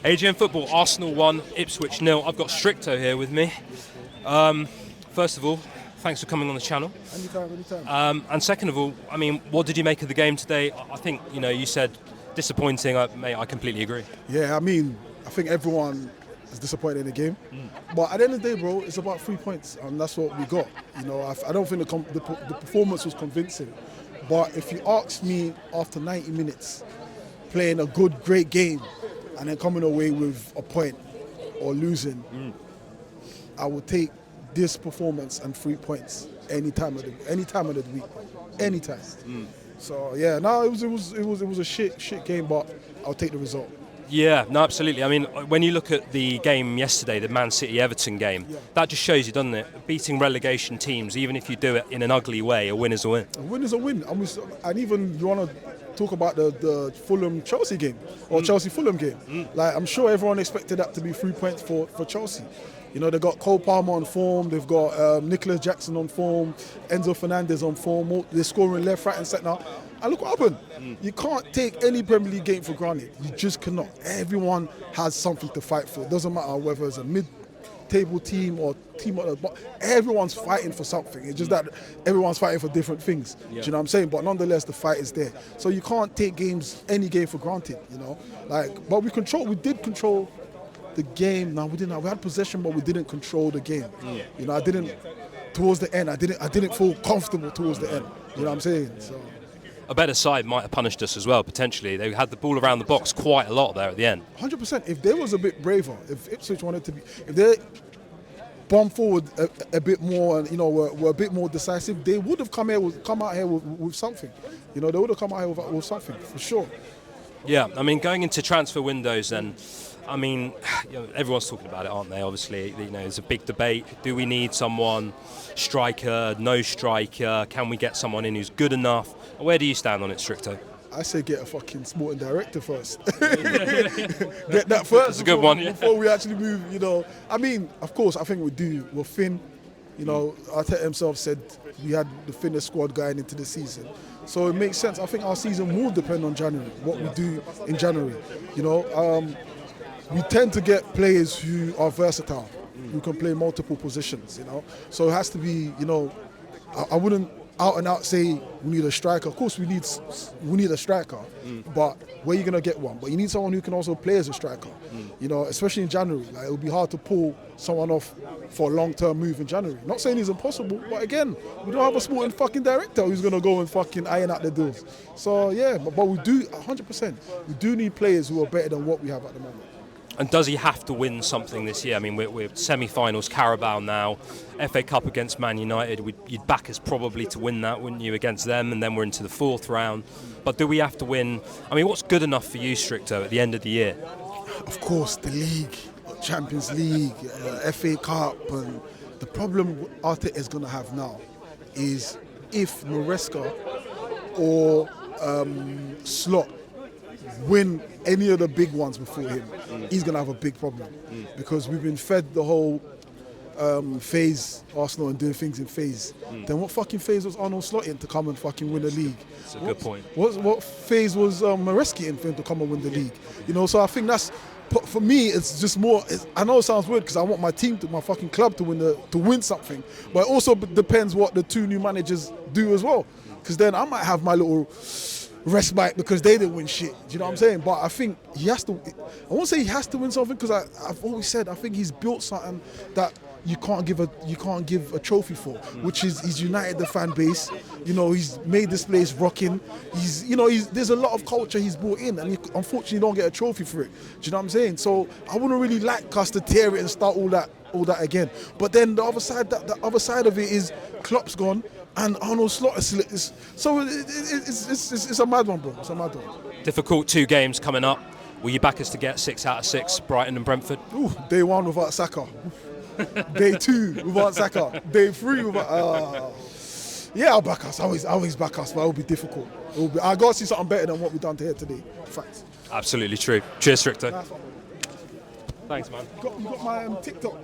AGM football, Arsenal 1, Ipswich 0. I've got Stricto here with me. First of all, thanks for coming on the channel. Anytime. And second of all, I mean, what did you make of the game today? I think, you said disappointing. Mate, I completely agree. Yeah, I mean, I think everyone is disappointed in the game. But at the end of the day, bro, it's about 3 points, and that's what we got. I don't think the performance was convincing. But if you ask me after 90 minutes, playing a great game, and then coming away with a point or losing, I would take this performance and 3 points any time of the week, anytime. So yeah, no, it was a shit game, but I'll take the result. Yeah, no, absolutely. I mean, when you look at the game yesterday, the Man City-Everton game, that just shows you, doesn't it? Beating relegation teams, even if you do it in an ugly way, a win is a win. A win is a win. And even you want to talk about the Fulham-Chelsea game, or Chelsea-Fulham game. Like, I'm sure everyone expected that to be 3 points for Chelsea. They've got Cole Palmer on form, they've got Nicholas Jackson on form, Enzo Fernandez on form, they're scoring left, right and centre. And look what happened. You can't take any Premier League game for granted. You just cannot. Everyone has something to fight for. It doesn't matter whether it's a mid-table team or team at the bottom. Everyone's fighting for something. It's just that everyone's fighting for different things. Do you know what I'm saying? But nonetheless, the fight is there. So you can't take any game for granted, But we did control the game. Now we had possession, but we didn't control the game. I didn't towards the end. I didn't feel comfortable towards the end. You know what I'm saying? So a better side might have punished us as well, potentially. They had the ball around the box quite a lot there at the end. 100%. If they was a bit braver, if Ipswich wanted to be, if they bombed forward a bit more and were a bit more decisive, they would have come out here with something. They would have come out here with something for sure. Yeah, I mean, going into transfer windows then, I mean, everyone's talking about it, aren't they? Obviously, there's a big debate. Do we need someone, striker, no striker? Can we get someone in who's good enough? Where do you stand on it, Stricto? I say get a fucking sporting director first. Get that first. That's a good one. Before we actually move, I mean, of course, I think we're thin. Arteta himself said we had the thinnest squad going into the season. So it makes sense. I think our season will depend on January, what we do in January. We tend to get players who are versatile, who can play multiple positions, So it has to be, I wouldn't out and out say we need a striker. Of course we need a striker, but where are you going to get one? But you need someone who can also play as a striker, especially in January. Like, it would be hard to pull someone off for a long-term move in January. Not saying it's impossible, but again, we don't have a sporting fucking director who's going to go and fucking iron out the deals. So yeah, but we do, 100%, we do need players who are better than what we have at the moment. And does he have to win something this year? I mean, we're semi-finals, Carabao now, FA Cup against Man United. You'd back us probably to win that, wouldn't you, against them? And then we're into the fourth round. But do we have to win? I mean, what's good enough for you, Stricto, at the end of the year? Of course, the league, Champions League, FA Cup. And the problem Arteta is going to have now is if Maresca or Slot win any of the big ones before him, he's going to have a big problem because we've been fed the whole phase, Arsenal, and doing things in phase. Then what fucking phase was Arnold Slot in to come and fucking win the league? That's a good point. What phase was Maresca in for him to come and win the league? So I think that's, for me, it's just more, I know it sounds weird because I want my team, my fucking club to win something, but it also depends what the two new managers do as well, because then I might have my little respite because they didn't win shit. Do you know what I'm saying? But I think he has to, I won't say he has to win something because I've always said I think he's built something that you can't give a trophy for, which is he's united the fan base. He's made this place rocking. There's a lot of culture he's brought in, and he unfortunately don't get a trophy for it. Do you know what I'm saying? So I wouldn't really like us to tear it and start all that again. But then the other side of it is Klopp's gone and Arnold Slot is so it's a mad one, bro. It's a mad one. Difficult 2 games coming up. Will you back us to get 6 out of 6, Brighton and Brentford? Ooh, day 1 without Saka. Day 2 without Saka. Day 3 without. Yeah, I'll back us. I always back us, but it'll be difficult. I got to see something better than what we've done here today. Facts. Absolutely true. Cheers, Stricto. Nice one. Thanks, man. You got my TikTok.